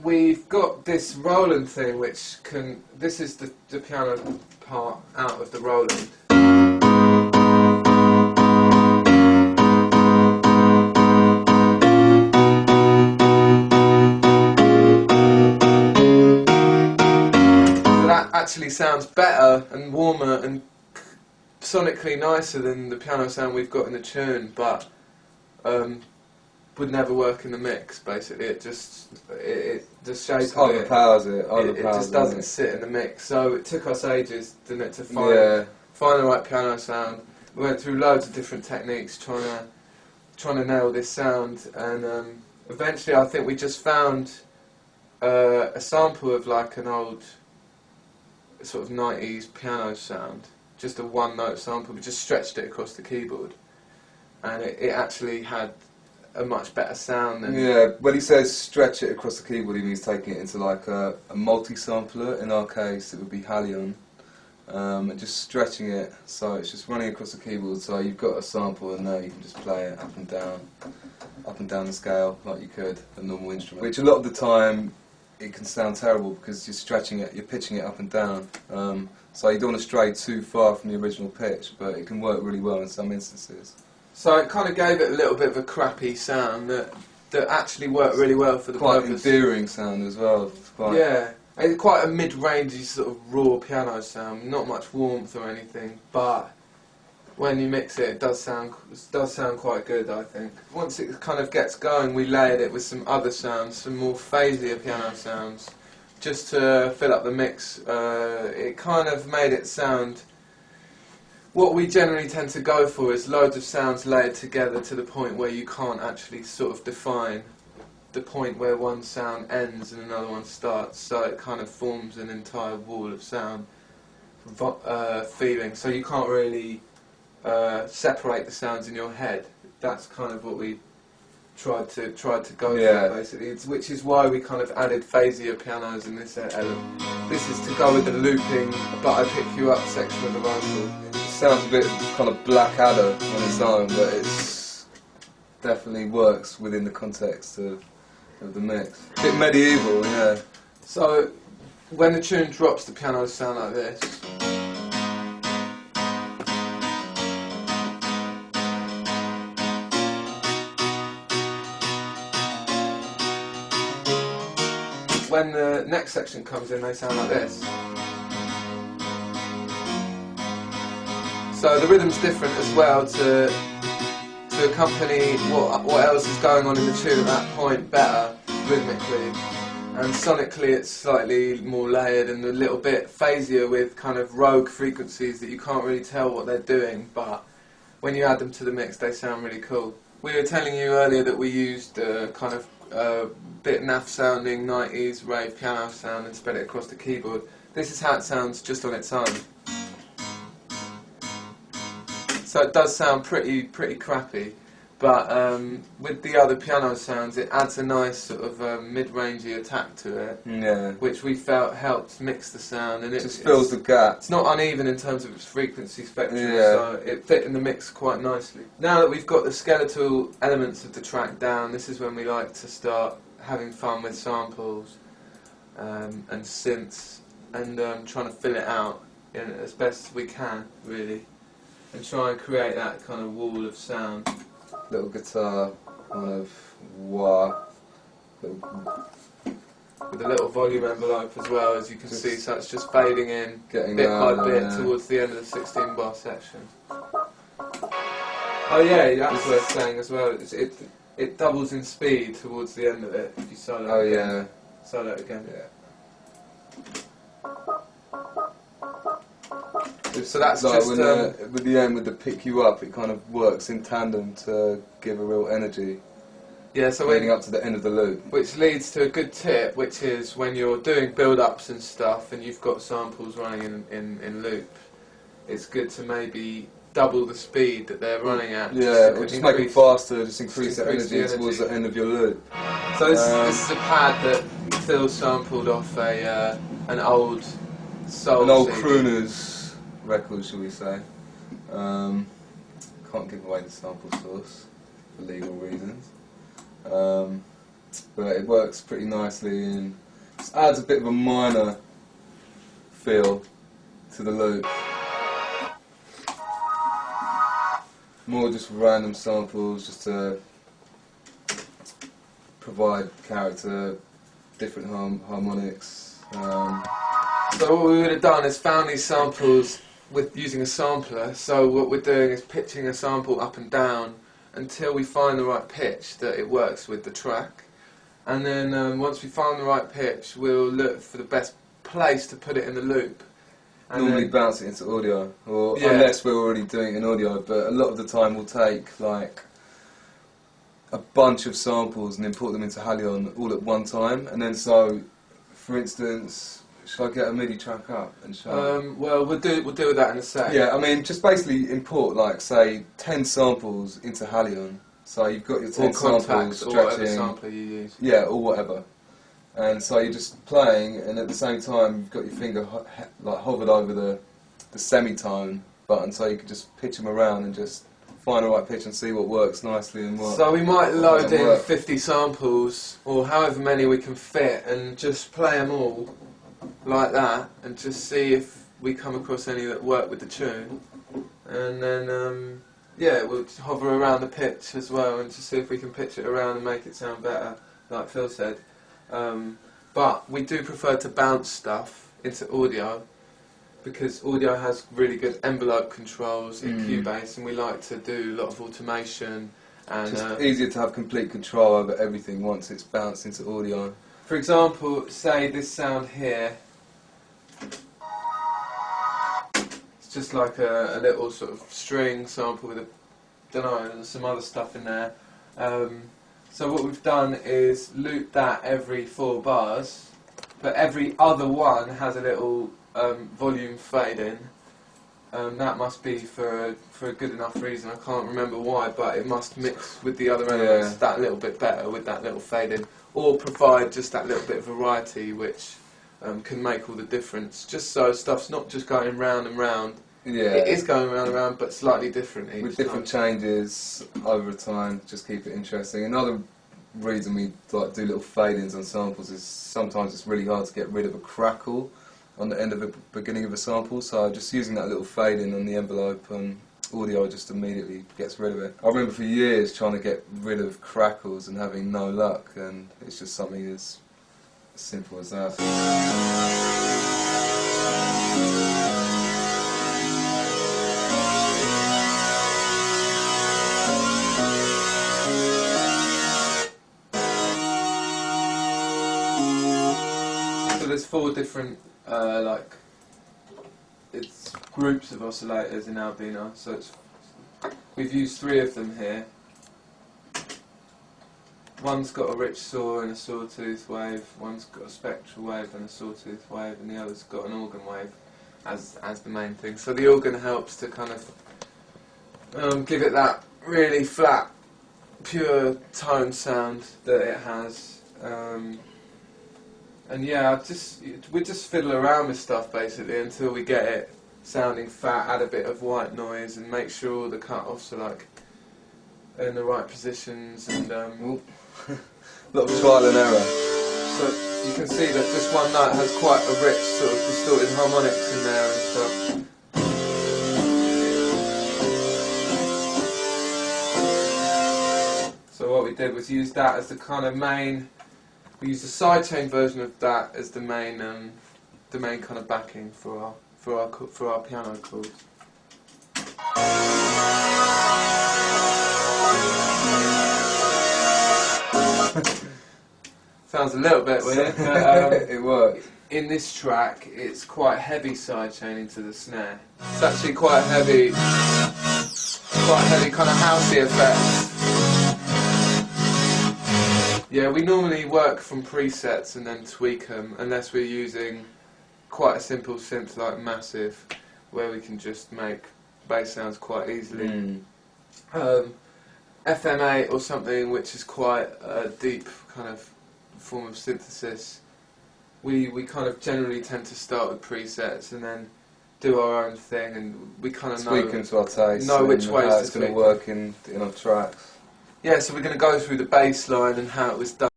we've got this Roland thing, which can. This is the piano part out of the Roland. So that actually sounds better and warmer and sonically nicer than the piano sound we've got in the tune, but would never work in the mix. Basically, it just the shape of it overpowers it. It just doesn't sit in the mix. So it took us ages, didn't it, to find the right piano sound. We went through loads of different techniques trying to nail this sound, and eventually I think we just found a sample of like an old sort of 90s piano sound, just a one-note sample. We just stretched it across the keyboard, and it actually had a much better sound than... Yeah, when he says stretch it across the keyboard, he means taking it into like a multi-sampler. In our case, it would be Halion. And just stretching it so it's just running across the keyboard, so you've got a sample and now you can just play it up and down the scale like you could a normal instrument. Which a lot of the time it can sound terrible because you're stretching it, you're pitching it up and down. So you don't want to stray too far from the original pitch, but it can work really well in some instances. So it kind of gave it a little bit of a crappy sound that actually worked really well for the quite purpose. Endearing sound as well. Yeah, it's quite a mid-rangey sort of raw piano sound, not much warmth or anything, but when you mix it, it does sound quite good, I think. Once it kind of gets going, we layered it with some other sounds, some more phasier piano sounds, just to fill up the mix. It kind of made it sound... What we generally tend to go for is loads of sounds layered together to the point where you can't actually sort of define the point where one sound ends and another one starts, so it kind of forms an entire wall of sound feeling, so you can't really separate the sounds in your head. That's kind of what we tried to go for, basically, which is why we kind of added phasier pianos in this element. This is to go with the looping but I pick you up section of the vocal. Sounds a bit kind of Blackadder on its own, but it's definitely works within the context of the mix. A bit medieval, yeah. So when the tune drops, the pianos sound like this. When the next section comes in, they sound like this. So the rhythm's different as well to accompany what else is going on in the tune at that point better rhythmically, and sonically it's slightly more layered and a little bit phasier with kind of rogue frequencies that you can't really tell what they're doing, but when you add them to the mix they sound really cool. We were telling you earlier that we used kind of bit naff sounding 90s rave piano sound and spread it across the keyboard. This is how it sounds just on its own. So it does sound pretty crappy, but with the other piano sounds it adds a nice sort of mid-rangey attack to it, which we felt helped mix the sound, and it just fills the gap. It's not uneven in terms of its frequency spectrum, so it fit in the mix quite nicely. Now that we've got the skeletal elements of the track down, this is when we like to start having fun with samples and synths and trying to fill it out as best as we can, really. And try and create that kind of wall of sound. Little guitar, kind of wah. With a little volume envelope as well, as you can see, so it's just fading in bit by bit towards the end of the 16-bar section. Oh yeah, that's worth saying as well. It doubles in speed towards the end of it if you solo it again. Solo it again. So that's like just... with the end, with the pick you up, it kind of works in tandem to give a real energy. Yeah, so leading up to the end of the loop. Which leads to a good tip, which is when you're doing build-ups and stuff and you've got samples running in loop, it's good to maybe double the speed that they're running at. Yeah, or just make them faster, just increase the energy towards the end of your loop. So this is a pad that Phil sampled off an old soul An old CD. Crooners record, shall we say. Can't give away the sample source for legal reasons. but it works pretty nicely and just adds a bit of a minor feel to the loop. More just random samples just to provide character, different harmonics. So what we would have done is found these samples with using a sampler. So what we're doing is pitching a sample up and down until we find the right pitch that it works with the track. And then once we find the right pitch, we'll look for the best place to put it in the loop. And Normally then, bounce it into audio, or Yeah. unless we're already doing it in audio, but a lot of the time we'll take like a bunch of samples and import them into Halion all at one time, and then so, for instance, shall I get a MIDI track up and show? well, we'll deal with that in a sec. Yeah, I mean, just basically import like say 10 samples into Halion. So you've got your 10 Or contacts, samples or whatever stretching, sampler you use. yeah, or whatever. And so you're just playing, and at the same time you've got your finger like hovered over the semitone button, so you can just pitch them around and just find the right pitch and see what works nicely and what. So we might load doesn't in work. 50 samples, or however many we can fit, and just play them all like that, and just see if we come across any that work with the tune. And then, yeah, we'll just hover around the pitch as well, and just see if we can pitch it around and make it sound better, like Phil said. But we do prefer to bounce stuff into audio, because audio has really good envelope controls in Cubase, and we like to do a lot of automation. And Just easier to have complete control over everything once it's bounced into audio. for example, say this sound here. It's just like a little sort of string sample with some other stuff in there. So what we've done is loop that every 4 bars, but every other one has a little volume fade in. That must be for a good enough reason. I can't remember why, but it must mix with the other elements that little bit better with that little fade in, or provide just that little bit of variety, which can make all the difference. Just so stuff's not just going round and round. Yeah. It is going round and round, but slightly different each With different time. changes over time, just keep it interesting. Another reason we like do little fade-ins on samples is sometimes it's really hard to get rid of a crackle on the end of the beginning of a sample, so just using that little fade-in on the envelope and audio just immediately gets rid of it. I remember for years trying to get rid of crackles and having no luck, and it's just something as simple as that. So there's 4 different it's groups of oscillators in Albino. So we've used 3 of them here. One's got a rich saw and a sawtooth wave. One's got a spectral wave and a sawtooth wave, and the other's got an organ wave as the main thing. So the organ helps to kind of give it that really flat, pure tone sound that it has. And yeah, we just fiddle around with stuff basically until we get it sounding fat, add a bit of white noise and make sure all the cut-offs are like in the right positions, and A lot of trial and error. so you can see that just one note has quite a rich sort of distorted harmonics in there and stuff. So what we did was use that as the kind of main. We used a sidechain version of that as the main kind of backing for our piano chords. Sounds a little bit weird, but It works. in this track it's quite heavy sidechain into the snare. It's actually quite heavy kind of housey effects. Yeah, we normally work from presets and then tweak them, unless we're using quite a simple synth like Massive, where we can just make bass sounds quite easily. FM8 or something, which is quite a deep kind of form of synthesis, we kind of generally tend to start with presets and then do our own thing, and we kind of Tweak them to our taste. know which and ways how to it's going tweak to work in our tracks. Yeah, so we're going to go through the bass line and how it was done.